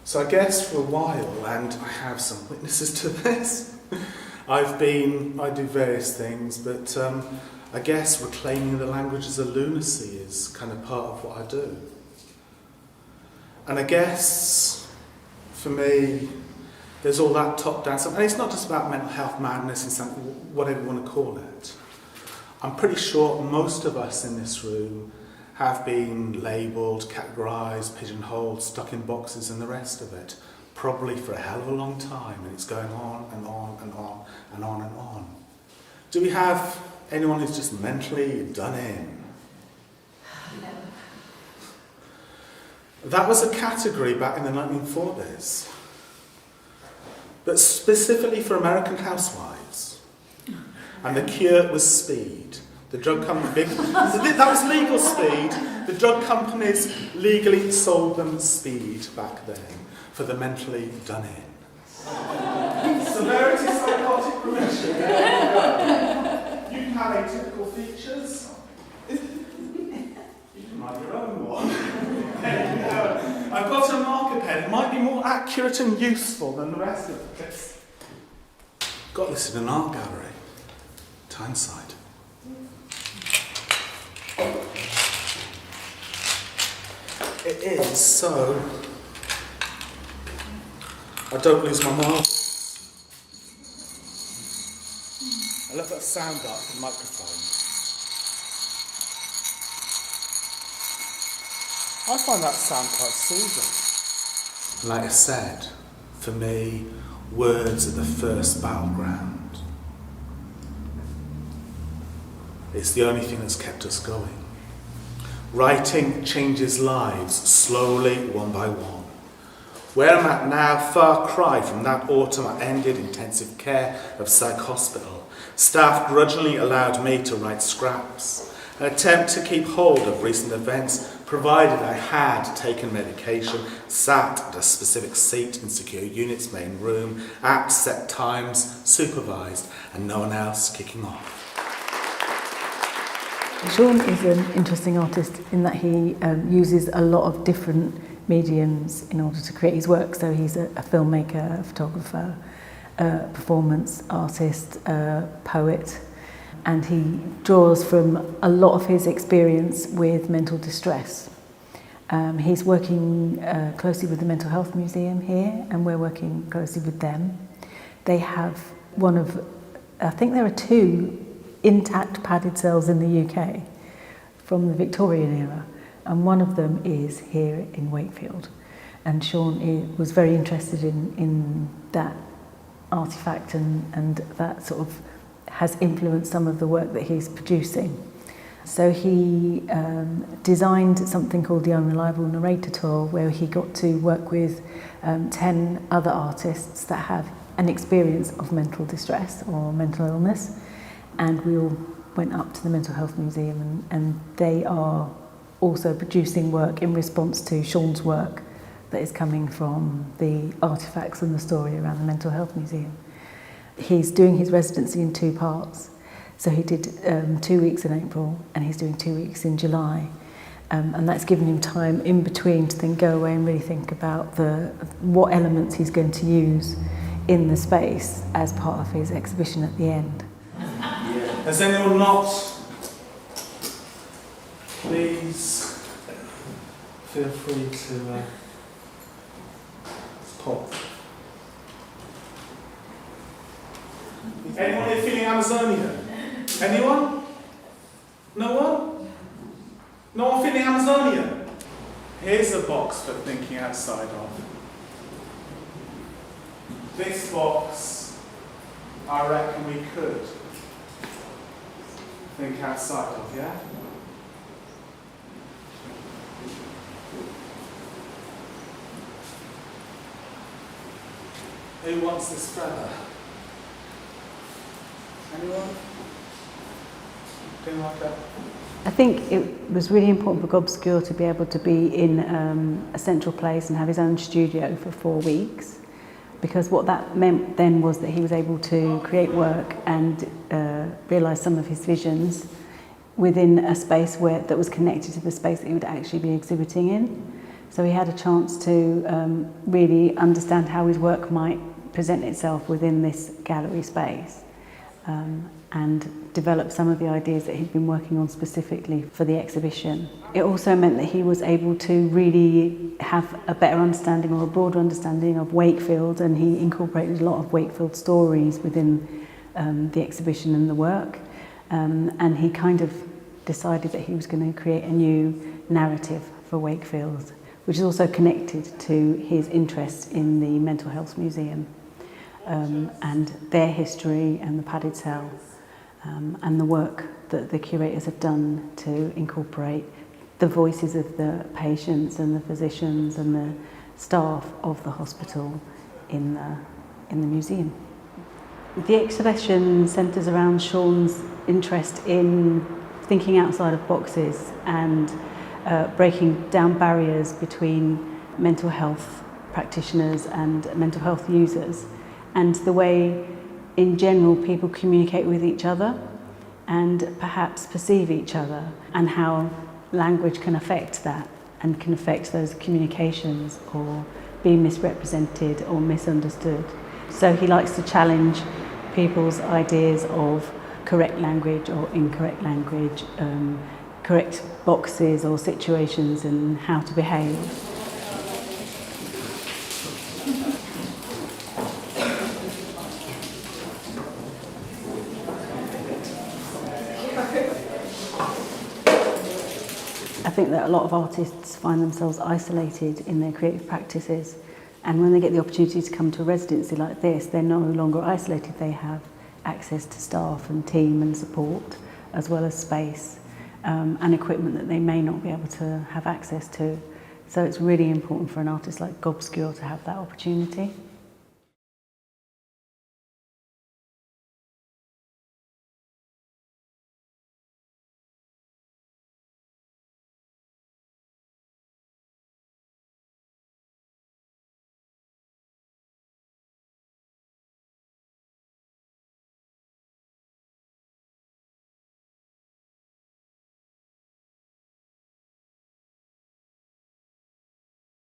So I guess for a while, and I have some witnesses to this, I do various things, but I guess reclaiming the language as a lunacy is kind of part of what I do. And I guess, for me, there's all that top-down stuff, and it's not just about mental health madness and something, whatever you want to call it. I'm pretty sure most of us in this room have been labelled, categorised, pigeonholed, stuck in boxes and the rest of it, probably for a hell of a long time, and it's going on and on and on and on and on. Do we have anyone who's just mentally done in? That was a category back in the 1940s, but specifically for American housewives. And the cure was speed. The drug company, that was legal speed. The drug companies legally sold them speed back then for the mentally done in. Severity psychotic remission. You can have atypical features. You can write your own one. I've got a marker pen. It might be more accurate and useful than the rest of this. Got this in an art gallery. Tyneside. It is so I don't lose my marbles. I left that sound up the microphone. I find that sound quite soothing. Like I said, for me, words are the first battleground. It's the only thing that's kept us going. Writing changes lives, slowly, one by one. Where I'm at now, far cry from that autumn I ended intensive care of psych hospital. Staff grudgingly allowed me to write scraps, an attempt to keep hold of recent events, provided I had taken medication, sat at a specific seat in secure unit's main room, at set times, supervised, and no one else kicking off. Sean is an interesting artist in that he uses a lot of different mediums in order to create his work. So he's a filmmaker, a photographer, a performance artist, a poet, and he draws from a lot of his experience with mental distress. He's working closely with the Mental Health Museum here, and we're working closely with them. They have I think there are 2 intact padded cells in the UK from the Victorian era, and one of them is here in Wakefield. And Sean was very interested in that artefact, and that sort of has influenced some of the work that he's producing. So he designed something called the Unreliable Narrator Tour, where he got to work with 10 other artists that have an experience of mental distress or mental illness. And we all went up to the Mental Health Museum, and they are also producing work in response to Sean's work that is coming from the artefacts and the story around the Mental Health Museum. He's doing his residency in 2 parts. So he did 2 weeks in April, and he's doing 2 weeks in July. And that's given him time in between to then go away and really think about what elements he's going to use in the space as part of his exhibition at the end. Has anyone not? Please feel free to pop. Anyone here feeling Amazonian? Anyone? No one? No one feeling Amazonian? Here's a box for thinking outside of. This box, I reckon we could think outside of, yeah? Who wants this feather? Anyone? Anything like that? I think it was really important for Gobscure to be able to be in a central place and have his own studio for 4 weeks, because what that meant then was that he was able to create work and realise some of his visions within a space that was connected to the space that he would actually be exhibiting in. So he had a chance to really understand how his work might present itself within this gallery space, and develop some of the ideas that he'd been working on specifically for the exhibition. It also meant that he was able to really have a better understanding or a broader understanding of Wakefield, and he incorporated a lot of Wakefield stories within the exhibition and the work. And he kind of decided that he was going to create a new narrative for Wakefield, which is also connected to his interest in the Mental Health Museum, and their history and the padded cell, and the work that the curators have done to incorporate the voices of the patients and the physicians and the staff of the hospital in the museum. The exhibition centres around Sean's interest in thinking outside of boxes and breaking down barriers between mental health practitioners and mental health users, and the way in general people communicate with each other and perhaps perceive each other, and how language can affect that and can affect those communications or be misrepresented or misunderstood. So he likes to challenge people's ideas of correct language or incorrect language, correct boxes or situations and how to behave. I think that a lot of artists find themselves isolated in their creative practices, and when they get the opportunity to come to a residency like this, they're no longer isolated. They have access to staff and team and support, as well as space and equipment that they may not be able to have access to. So it's really important for an artist like Gobscure to have that opportunity.